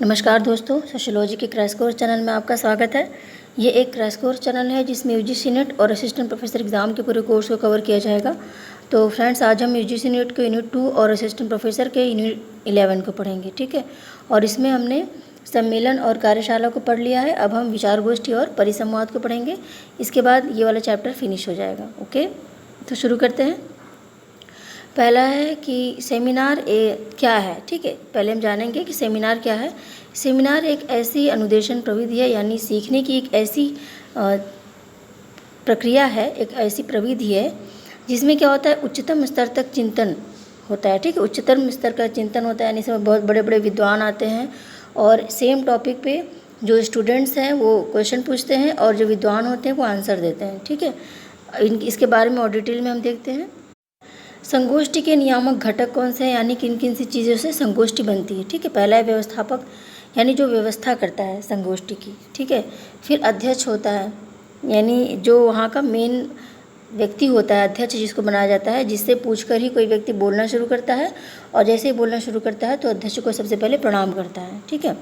नमस्कार दोस्तों, सोशियोलॉजी के क्रैश कोर्स चैनल में आपका स्वागत है। ये एक क्रैश कोर्स चैनल है जिसमें यूजीसी नेट और असिस्टेंट प्रोफेसर एग्ज़ाम के पूरे कोर्स को कवर किया जाएगा। तो फ्रेंड्स, आज हम यूजीसी नेट के यूनिट 2 और असिस्टेंट प्रोफेसर के यूनिट 11 को पढ़ेंगे, ठीक है। और इसमें हमने सम्मेलन और कार्यशाला को पढ़ लिया है। अब हम विचार गोष्ठी और परिसंवाद को पढ़ेंगे। इसके बाद ये वाला चैप्टर फिनिश हो जाएगा। ओके, तो शुरू करते हैं। पहला है कि सेमिनार क्या है, ठीक है। पहले हम जानेंगे कि सेमिनार क्या है। सेमिनार एक ऐसी अनुदेशन प्रविधि है, यानी सीखने की एक ऐसी प्रक्रिया है, एक ऐसी प्रविधि है जिसमें क्या होता है, उच्चतम स्तर तक चिंतन होता है, ठीक है। उच्चतम स्तर का चिंतन होता है, यानी इसमें बहुत बड़े बड़े विद्वान आते हैं और सेम टॉपिक पे जो स्टूडेंट्स हैं वो क्वेश्चन पूछते हैं और जो विद्वान होते हैं वो आंसर देते हैं, ठीक है। इसके बारे में और डिटेल में हम देखते हैं। संगोष्ठी के नियामक घटक कौन से हैं, यानी किन किन सी चीज़ों से संगोष्ठी बनती है, ठीक है। पहला है व्यवस्थापक, यानी जो व्यवस्था करता है संगोष्ठी की, ठीक है। फिर अध्यक्ष होता है, यानी जो वहाँ का मेन व्यक्ति होता है, अध्यक्ष जिसको बनाया जाता है, जिससे पूछकर ही कोई व्यक्ति बोलना शुरू करता है और जैसे ही बोलना शुरू करता है तो अध्यक्ष को सबसे पहले प्रणाम करता है, ठीक है।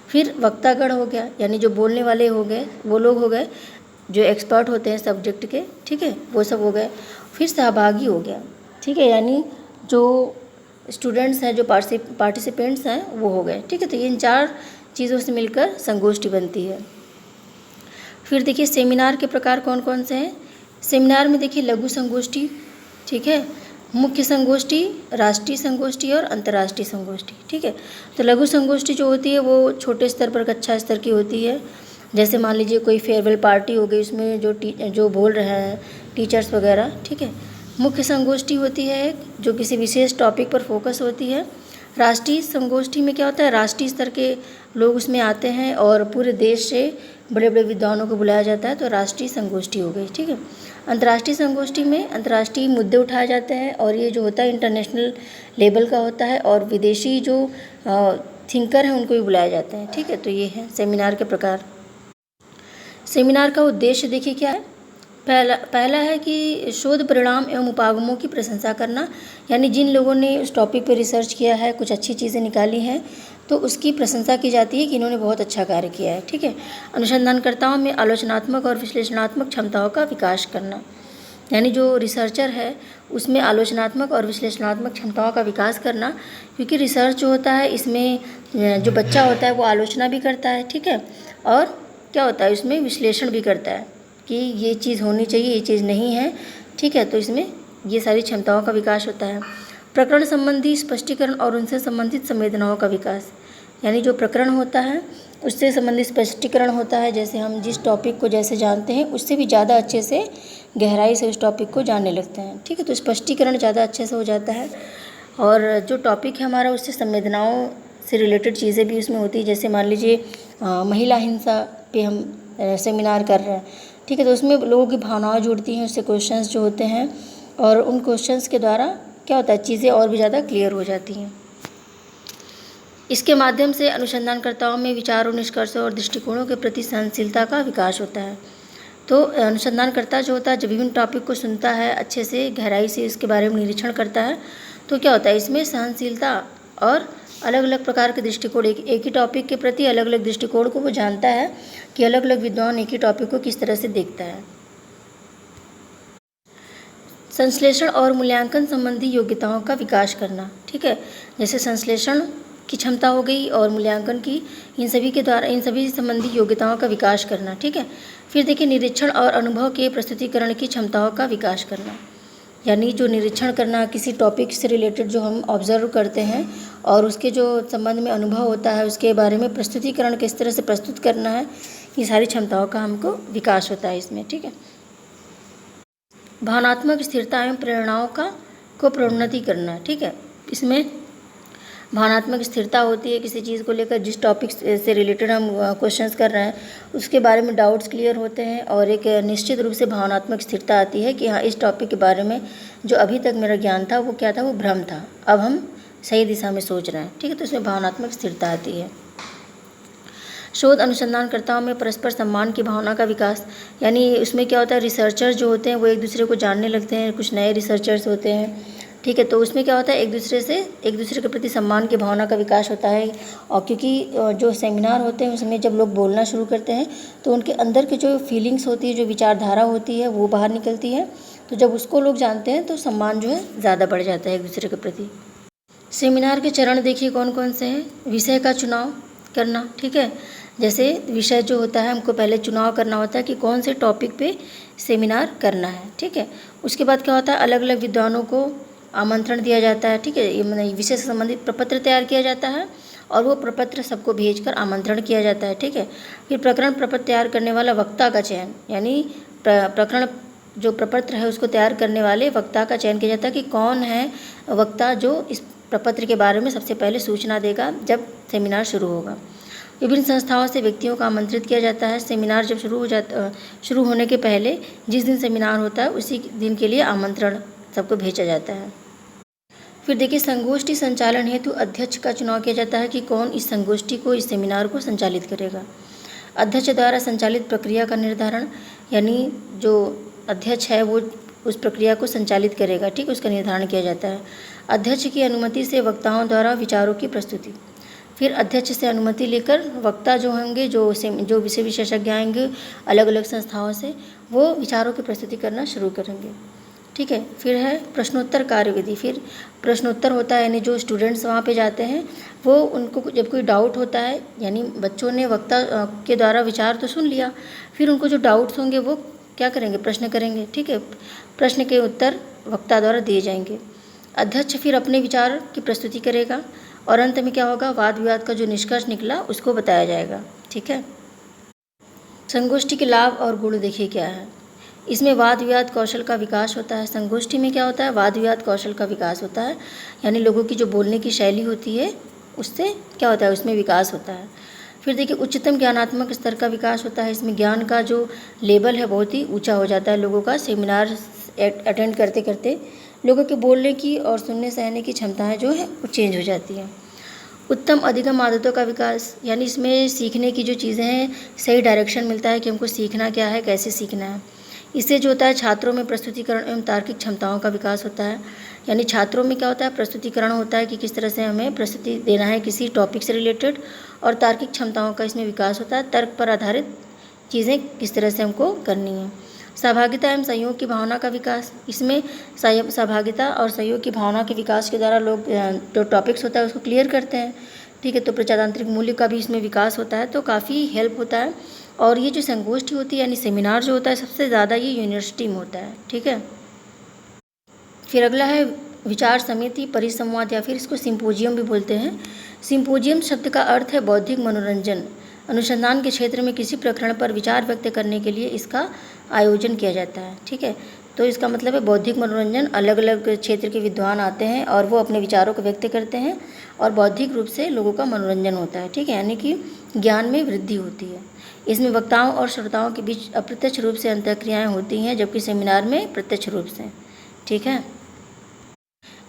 फिर वक्तागण हो गया, यानी जो बोलने वाले हो गए, वो लोग हो गए जो एक्सपर्ट होते हैं सब्जेक्ट के, ठीक है, वो सब हो गए। फिर सहभागी हो गया, ठीक है, यानी जो स्टूडेंट्स हैं, जो पार्टिसिपेंट्स हैं वो हो गए, ठीक है। तो ये इन चार चीज़ों से मिलकर संगोष्ठी बनती है। फिर देखिए सेमिनार के प्रकार कौन कौन से हैं। सेमिनार में देखिए लघु संगोष्ठी, ठीक है, मुख्य संगोष्ठी, राष्ट्रीय संगोष्ठी और अंतर्राष्ट्रीय संगोष्ठी, ठीक है। तो लघु संगोष्ठी जो होती है वो छोटे स्तर पर, कक्षा स्तर की होती है। जैसे मान लीजिए कोई फेयरवेल पार्टी हो गई, उसमें जो बोल रहे हैं टीचर्स वगैरह, ठीक है। मुख्य संगोष्ठी होती है एक, जो किसी विशेष टॉपिक पर फोकस होती है। राष्ट्रीय संगोष्ठी में क्या होता है, राष्ट्रीय स्तर के लोग उसमें आते हैं और पूरे देश से बड़े बड़े विद्वानों को बुलाया जाता है, तो राष्ट्रीय संगोष्ठी हो गई, ठीक है। अंतर्राष्ट्रीय संगोष्ठी में अंतर्राष्ट्रीय मुद्दे उठाए जाते हैं और ये जो होता है इंटरनेशनल लेवल का होता है और विदेशी जो थिंकर हैं उनको भी बुलाया जाते हैं, ठीक है। तो ये है सेमिनार के प्रकार। सेमिनार का उद्देश्य देखिए क्या है। पहला है कि शोध परिणाम एवं उपागमों की प्रशंसा करना, यानी जिन लोगों ने उस टॉपिक पर रिसर्च किया है, कुछ अच्छी चीज़ें निकाली हैं, तो उसकी प्रशंसा की जाती है कि इन्होंने बहुत अच्छा कार्य किया है, ठीक है। अनुसंधानकर्ताओं में आलोचनात्मक और विश्लेषणात्मक क्षमताओं का विकास करना, यानी जो रिसर्चर है उसमें आलोचनात्मक और विश्लेषणात्मक क्षमताओं का विकास करना, क्योंकि रिसर्च जो होता है इसमें जो बच्चा होता है वो आलोचना भी करता है, ठीक है, और क्या होता है इसमें विश्लेषण भी करता है कि ये चीज़ होनी चाहिए, ये चीज़ नहीं है, ठीक है। तो इसमें ये सारी क्षमताओं का विकास होता है। प्रकरण संबंधी स्पष्टीकरण और उनसे संबंधित संवेदनाओं का विकास, यानी जो प्रकरण होता है उससे संबंधित स्पष्टीकरण होता है। जैसे हम जिस टॉपिक को जैसे जानते हैं उससे भी ज़्यादा अच्छे से गहराई से उस टॉपिक को जानने लगते हैं, ठीक है। तो स्पष्टीकरण ज़्यादा अच्छे से हो जाता है और जो टॉपिक है हमारा उससे संवेदनाओं से रिलेटेड चीज़ें भी उसमें होती है। जैसे मान लीजिए महिला हिंसा पे हम सेमिनार कर रहे हैं, ठीक है, तो उसमें लोगों की भावनाएं जुड़ती हैं, उससे क्वेश्चंस जो होते हैं और उन क्वेश्चंस के द्वारा क्या होता है, चीज़ें और भी ज़्यादा क्लियर हो जाती हैं। इसके माध्यम से अनुसंधानकर्ताओं में विचारों, निष्कर्षों और दृष्टिकोणों के प्रति सहनशीलता का विकास होता है। तो अनुसंधानकर्ता जो होता है जब विभिन्न टॉपिक को सुनता है, अच्छे से गहराई से इसके बारे में निरीक्षण करता है, तो क्या होता है इसमें सहनशीलता और अलग अलग प्रकार के दृष्टिकोण, एक ही टॉपिक के प्रति अलग अलग दृष्टिकोण को वो जानता है कि अलग अलग विद्वान एक ही टॉपिक को किस तरह से देखता है। संश्लेषण और मूल्यांकन संबंधी योग्यताओं का विकास करना, ठीक है। जैसे संश्लेषण की क्षमता हो गई और मूल्यांकन की, इन सभी के द्वारा इन सभी संबंधी योग्यताओं का विकास करना, ठीक है। फिर देखिए निरीक्षण और अनुभव के प्रस्तुतिकरण की क्षमताओं का विकास करना, यानी जो निरीक्षण करना, किसी टॉपिक से रिलेटेड जो हम ऑब्जर्व करते हैं और उसके जो संबंध में अनुभव होता है उसके बारे में प्रस्तुतिकरण किस तरह से प्रस्तुत करना है, ये सारी क्षमताओं का हमको विकास होता है इसमें, ठीक है। भावनात्मक स्थिरता एवं प्रेरणाओं को प्रोन्नति करना, ठीक है। इसमें भावनात्मक स्थिरता होती है, किसी चीज़ को लेकर जिस टॉपिक से रिलेटेड हम क्वेश्चंस कर रहे हैं उसके बारे में डाउट्स क्लियर होते हैं और एक निश्चित रूप से भावनात्मक स्थिरता आती है कि हाँ, इस टॉपिक के बारे में जो अभी तक मेरा ज्ञान था वो क्या था, वो भ्रम था, अब हम सही दिशा में सोच रहे हैं, ठीक है। तो इसमें भावनात्मक स्थिरता आती है। शोध अनुसंधानकर्ताओं में परस्पर सम्मान की भावना का विकास, यानी उसमें क्या होता है, रिसर्चर जो होते हैं वो एक दूसरे को जानने लगते हैं, कुछ नए रिसर्चर्स होते हैं ठीक है। तो उसमें क्या होता है, एक दूसरे के प्रति सम्मान की भावना का विकास होता है। और क्योंकि जो सेमिनार होते हैं उसमें जब लोग बोलना शुरू करते हैं तो उनके अंदर की जो फीलिंग्स होती है, जो विचारधारा होती है, वो बाहर निकलती है। तो जब उसको लोग जानते हैं तो सम्मान जो है ज़्यादा बढ़ जाता है एक दूसरे के प्रति। सेमिनार के चरण देखिए कौन कौन से हैं। विषय का चुनाव करना, ठीक है। जैसे विषय जो होता है हमको पहले चुनाव करना होता है कि कौन से टॉपिक पे सेमिनार करना है, ठीक है। उसके बाद क्या होता है, अलग अलग विद्वानों को आमंत्रण दिया जाता है, ठीक है। ये मतलब विषय से संबंधित प्रपत्र तैयार किया जाता है और वो प्रपत्र सबको भेजकर आमंत्रण किया जाता है, ठीक है। फिर प्रकरण प्रपत्र तैयार करने वाला वक्ता का चयन, यानी प्रकरण जो प्रपत्र है उसको तैयार करने वाले वक्ता का चयन किया जाता है कि कौन है वक्ता जो इस प्रपत्र के बारे में सबसे पहले सूचना देगा जब सेमिनार शुरू होगा। विभिन्न संस्थाओं से व्यक्तियों को आमंत्रित किया जाता है। सेमिनार जब शुरू होने के पहले जिस दिन सेमिनार होता है उसी दिन के लिए आमंत्रण सबको भेजा जाता है। फिर देखिए संगोष्ठी संचालन हेतु अध्यक्ष का चुनाव किया जाता है कि कौन इस संगोष्ठी को, इस सेमिनार को संचालित करेगा। अध्यक्ष द्वारा संचालित प्रक्रिया का निर्धारण, यानी जो अध्यक्ष है वो उस प्रक्रिया को संचालित करेगा, ठीक, उसका निर्धारण किया जाता है। अध्यक्ष की अनुमति से वक्ताओं द्वारा विचारों की प्रस्तुति। फिर अध्यक्ष से अनुमति लेकर वक्ता जो होंगे, जो विषय विशेषज्ञ आएंगे अलग अलग संस्थाओं से, वो विचारों की प्रस्तुति करना शुरू करेंगे, ठीक है। फिर है प्रश्नोत्तर कार्यविधि। फिर प्रश्नोत्तर होता है, यानी जो स्टूडेंट्स वहाँ पे जाते हैं वो उनको जब कोई डाउट होता है, यानी बच्चों ने वक्ता के द्वारा विचार तो सुन लिया, फिर उनको जो डाउट्स होंगे वो क्या करेंगे, प्रश्न करेंगे, ठीक है। प्रश्न के उत्तर वक्ता द्वारा दिए जाएंगे। अध्यक्ष फिर अपने विचार की प्रस्तुति करेगा और अंत में क्या होगा, वाद विवाद का जो निष्कर्ष निकला उसको बताया जाएगा, ठीक है। संगोष्ठी के लाभ और गुण देखिए क्या है। इसमें वाद विवाद कौशल का विकास होता है। संगोष्ठी में क्या होता है, वाद विवाद कौशल का विकास होता है, यानी लोगों की जो बोलने की शैली होती है उससे क्या होता है, उसमें विकास होता है। फिर देखिए उच्चतम ज्ञानात्मक स्तर का विकास होता है। इसमें ज्ञान का जो लेवल है बहुत ही ऊंचा हो जाता है लोगों का। सेमिनार अटेंड करते करते लोगों के बोलने की और सुनने सहने की क्षमताएं जो है वो चेंज हो जाती हैं। उत्तम अधिगम आदतों का विकास, यानी इसमें सीखने की जो चीज़ें हैं सही डायरेक्शन मिलता है कि हमको सीखना क्या है, कैसे सीखना है। इससे जो होता है छात्रों में प्रस्तुतिकरण एवं तार्किक क्षमताओं का विकास होता है, यानी छात्रों में क्या होता है, प्रस्तुतिकरण होता है कि किस तरह से हमें प्रस्तुति देना है किसी टॉपिक से रिलेटेड, और तार्किक क्षमताओं का इसमें विकास होता है, तर्क पर आधारित चीज़ें किस तरह से हमको करनी है। सहभागिता एवं सहयोग की भावना का विकास, इसमें सहभागिता और सहयोग की भावना के विकास के द्वारा लोग जो टॉपिक्स होता है उसको क्लियर करते हैं, ठीक है। तो प्रजातांत्रिक मूल्य का भी इसमें विकास होता है, तो काफ़ी हेल्प होता है। और ये जो संगोष्ठी होती है यानी सेमिनार जो होता है सबसे ज़्यादा ये यूनिवर्सिटी में होता है, ठीक है। फिर अगला है विचार समिति परिसंवाद, या फिर इसको सिम्पोजियम भी बोलते हैं। सिम्पोजियम शब्द का अर्थ है बौद्धिक मनोरंजन। अनुसंधान के क्षेत्र में किसी प्रकरण पर विचार व्यक्त करने के लिए इसका आयोजन किया जाता है, ठीक है। तो इसका मतलब है बौद्धिक मनोरंजन, अलग अलग क्षेत्र के विद्वान आते हैं और वो अपने विचारों को व्यक्त करते हैं और बौद्धिक रूप से लोगों का मनोरंजन होता है, ठीक है, यानी कि ज्ञान में वृद्धि होती है। इसमें वक्ताओं और श्रोताओं के बीच अप्रत्यक्ष रूप से अंतःक्रियाएँ होती हैं, जबकि सेमिनार में प्रत्यक्ष रूप से, ठीक है।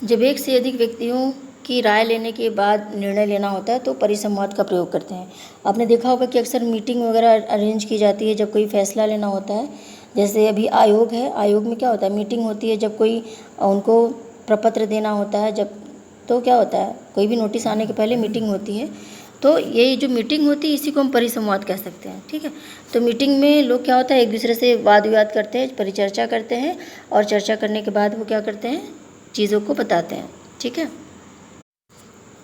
जब एक से अधिक व्यक्तियों की राय लेने के बाद निर्णय लेना होता है तो परिसंवाद का प्रयोग करते हैं। आपने देखा होगा कि अक्सर मीटिंग वगैरह अरेंज की जाती है जब कोई फैसला लेना होता है। जैसे अभी आयोग है, आयोग में क्या होता है, मीटिंग होती है जब कोई उनको प्रपत्र देना होता है, जब तो क्या होता है, कोई भी नोटिस आने के पहले मीटिंग होती है। तो ये जो मीटिंग होती है इसी को हम परिसंवाद कह सकते हैं, ठीक है। तो मीटिंग में लोग क्या होता है एक दूसरे से वाद विवाद करते हैं, परिचर्चा करते हैं और चर्चा करने के बाद वो क्या करते हैं, चीज़ों को बताते हैं, ठीक है।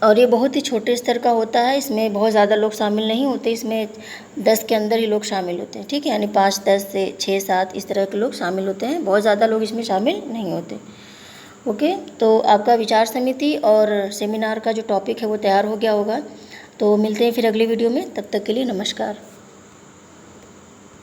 और ये बहुत ही छोटे स्तर का होता है, इसमें बहुत ज़्यादा लोग शामिल नहीं होते, इसमें 10 के अंदर ही लोग शामिल होते हैं, ठीक है, यानी 5, 10 से 6, 7 इस तरह के लोग शामिल होते हैं, बहुत ज़्यादा लोग इसमें शामिल नहीं होते। ओके, तो आपका विचार समिति और सेमिनार का जो टॉपिक है वो तैयार हो गया होगा। तो मिलते हैं फिर अगले वीडियो में, तब तक के लिए नमस्कार।